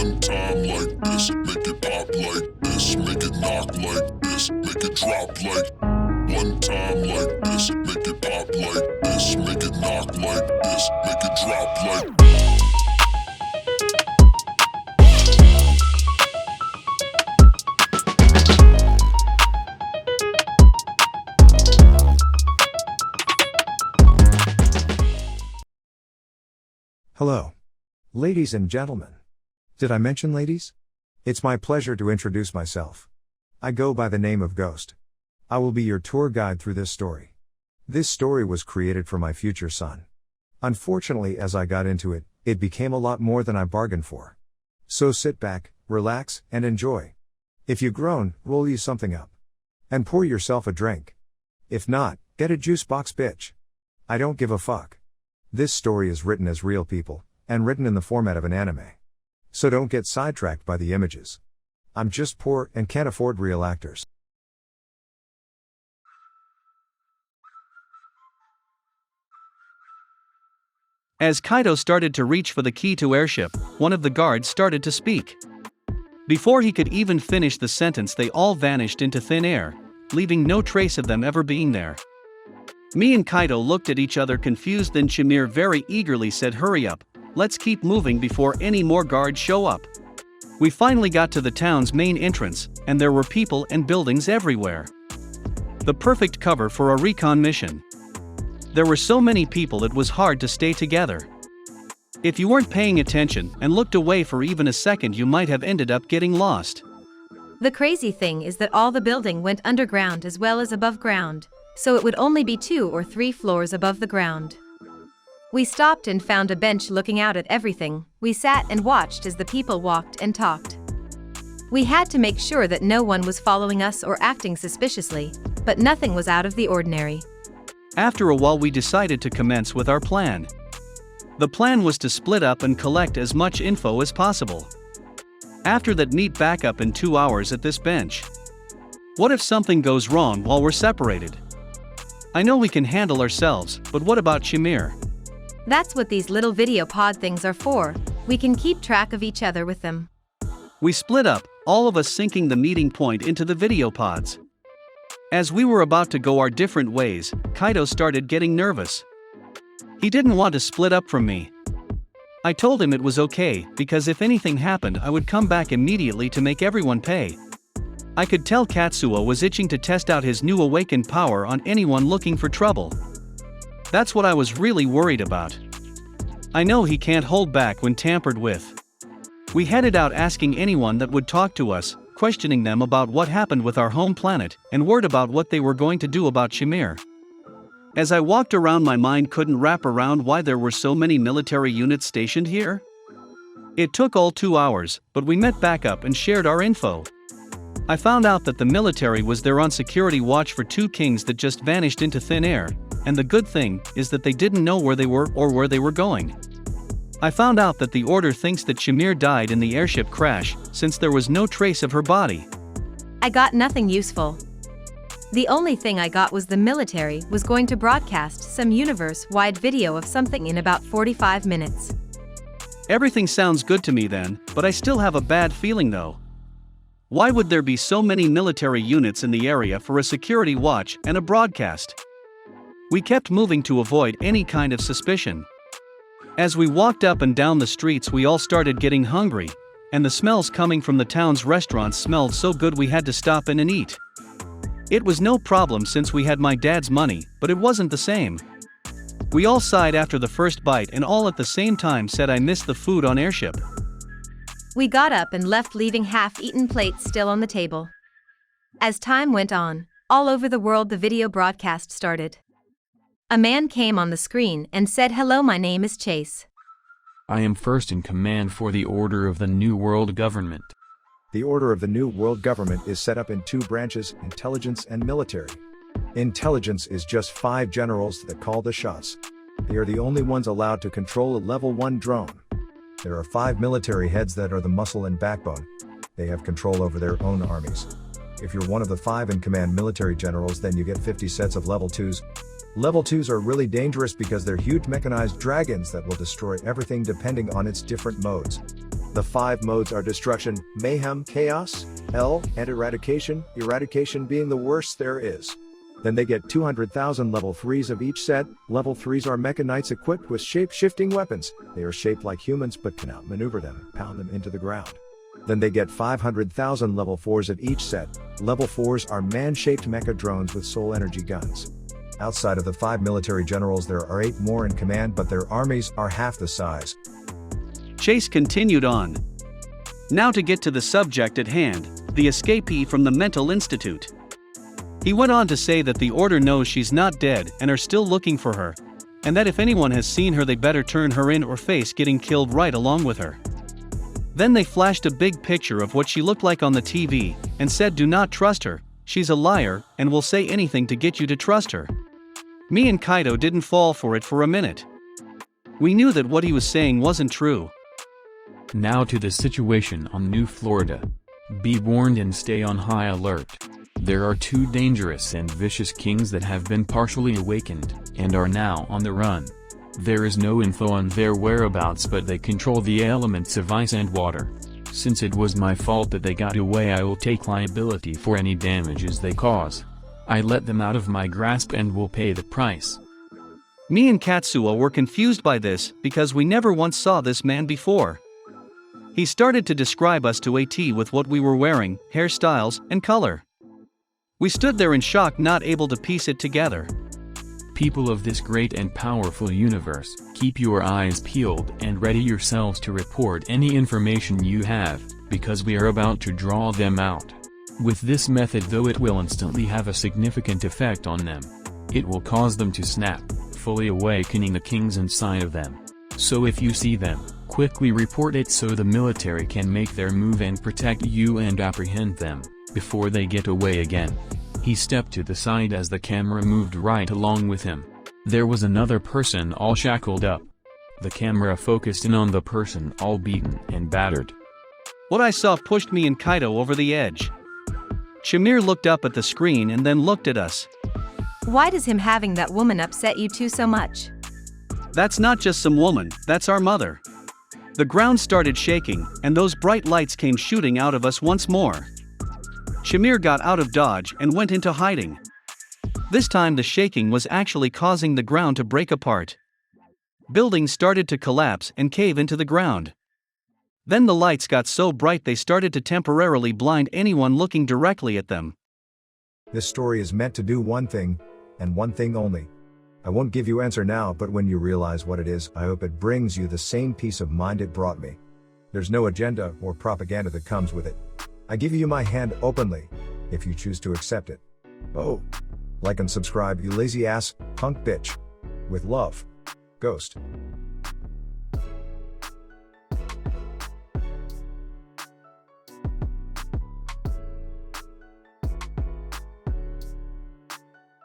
One time like this, make it pop like this, make it knock like this, make it drop like. One time like this, make it pop like this, make it knock like this, make it drop like. Hello. Ladies and gentlemen. Did I mention ladies? It's my pleasure to introduce myself. I go by the name of Ghost. I will be your tour guide through this story. This story was created for my future son. Unfortunately, as I got into it, it became a lot more than I bargained for. So sit back, relax, and enjoy. If you groan, roll you something up. And pour yourself a drink. If not, get a juice box, bitch. I don't give a fuck. This story is written as real people, and written in the format of an anime. So don't get sidetracked by the images. I'm just poor and can't afford real actors. As Kaito started to reach for the key to airship, one of the guards started to speak. Before he could even finish the sentence, they all vanished into thin air, leaving no trace of them ever being there. Me and Kaito looked at each other confused, then Shamir very eagerly said, "Hurry up, let's keep moving before any more guards show up." We finally got to the town's main entrance, and there were people and buildings everywhere. The perfect cover for a recon mission. There were so many people it was hard to stay together. If you weren't paying attention and looked away for even a second, you might have ended up getting lost. The crazy thing is that all the building went underground as well as above ground, so it would only be 2 or 3 floors above the ground. We stopped and found a bench looking out at everything. We sat and watched as the people walked and talked. We had to make sure that no one was following us or acting suspiciously, but nothing was out of the ordinary. After a while, we decided to commence with our plan. The plan was to split up and collect as much info as possible. After that, meet back up in 2 hours at this bench. What if something goes wrong while we're separated? I know we can handle ourselves, but what about Shamir? That's what these little video pod things are for. We can keep track of each other with them. We split up, all of us sinking the meeting point into the video pods. As we were about to go our different ways, Kaito started getting nervous. He didn't want to split up from me. I told him it was okay, because if anything happened, I would come back immediately to make everyone pay. I could tell Katsuo was itching to test out his new awakened power on anyone looking for trouble. That's what I was really worried about. I know he can't hold back when tampered with. We headed out asking anyone that would talk to us, questioning them about what happened with our home planet, and word about what they were going to do about Shamir. As I walked around, my mind couldn't wrap around why there were so many military units stationed here. It took all 2 hours, but we met back up and shared our info. I found out that the military was there on security watch for 2 kings that just vanished into thin air, and the good thing is that they didn't know where they were or where they were going. I found out that the Order thinks that Shamir died in the airship crash, since there was no trace of her body. I got nothing useful. The only thing I got was the military was going to broadcast some universe-wide video of something in about 45 minutes. Everything sounds good to me then, but I still have a bad feeling though. Why would there be so many military units in the area for a security watch and a broadcast? We kept moving to avoid any kind of suspicion. As we walked up and down the streets, we all started getting hungry, and the smells coming from the town's restaurants smelled so good we had to stop in and eat. It was no problem since we had my dad's money, but it wasn't the same. We all sighed after the first bite and all at the same time said I missed the food on airship. We got up and left, leaving half-eaten plates still on the table. As time went on, all over the world the video broadcast started. A man came on the screen and said, "Hello, my name is Chase. I am first in command for the Order of the New World Government." The Order of the New World Government is set up in 2 branches, intelligence and military. Intelligence is just 5 generals that call the shots. They are the only ones allowed to control a level 1 drone. There are 5 military heads that are the muscle and backbone. They have control over their own armies. If you're one of the 5 in command military generals, then you get 50 sets of level 2s. Level 2s are really dangerous because they're huge mechanized dragons that will destroy everything depending on its different modes. The 5 modes are destruction, mayhem, chaos, L, and eradication, eradication being the worst there is. Then they get 200,000 level 3s of each set. Level 3s are Mecha Knights equipped with shape-shifting weapons. They are shaped like humans but can outmaneuver them, pound them into the ground. Then they get 500,000 level 4s of each set. Level 4s are man-shaped mecha drones with soul energy guns. Outside of the 5 military generals there are 8 more in command, but their armies are half the size. Chase continued on. Now to get to the subject at hand, the escapee from the mental institute. He went on to say that the Order knows she's not dead and are still looking for her, and that if anyone has seen her they better turn her in or face getting killed right along with her. Then they flashed a big picture of what she looked like on the TV, and said do not trust her, she's a liar, and will say anything to get you to trust her. Me and Kaido didn't fall for it for a minute. We knew that what he was saying wasn't true. Now to the situation on New Florida. Be warned and stay on high alert. There are 2 dangerous and vicious kings that have been partially awakened, and are now on the run. There is no info on their whereabouts, but they control the elements of ice and water. Since it was my fault that they got away, I will take liability for any damages they cause. I let them out of my grasp and will pay the price. Me and Katsuo were confused by this because we never once saw this man before. He started to describe us to a T with what we were wearing, hairstyles, and color. We stood there in shock, not able to piece it together. People of this great and powerful universe, keep your eyes peeled and ready yourselves to report any information you have, because we are about to draw them out. With this method, though, it will instantly have a significant effect on them. It will cause them to snap, fully awakening the kings inside of them. So if you see them, quickly report it so the military can make their move and protect you and apprehend them before they get away again. He stepped to the side as the camera moved right along with him. There was another person all shackled up. The camera focused in on the person all beaten and battered. What I saw pushed me and Kaido over the edge. Shamir looked up at the screen and then looked at us. Why does him having that woman upset you two so much? That's not just some woman, that's our mother. The ground started shaking, and those bright lights came shooting out of us once more. Shamir got out of dodge and went into hiding. This time the shaking was actually causing the ground to break apart. Buildings started to collapse and cave into the ground. Then the lights got so bright they started to temporarily blind anyone looking directly at them. This story is meant to do one thing, and one thing only. I won't give you answer now, but when you realize what it is, I hope it brings you the same peace of mind it brought me. There's no agenda or propaganda that comes with it. I give you my hand openly, if you choose to accept it. Oh, like and subscribe, you lazy ass, punk bitch. With love, Ghost.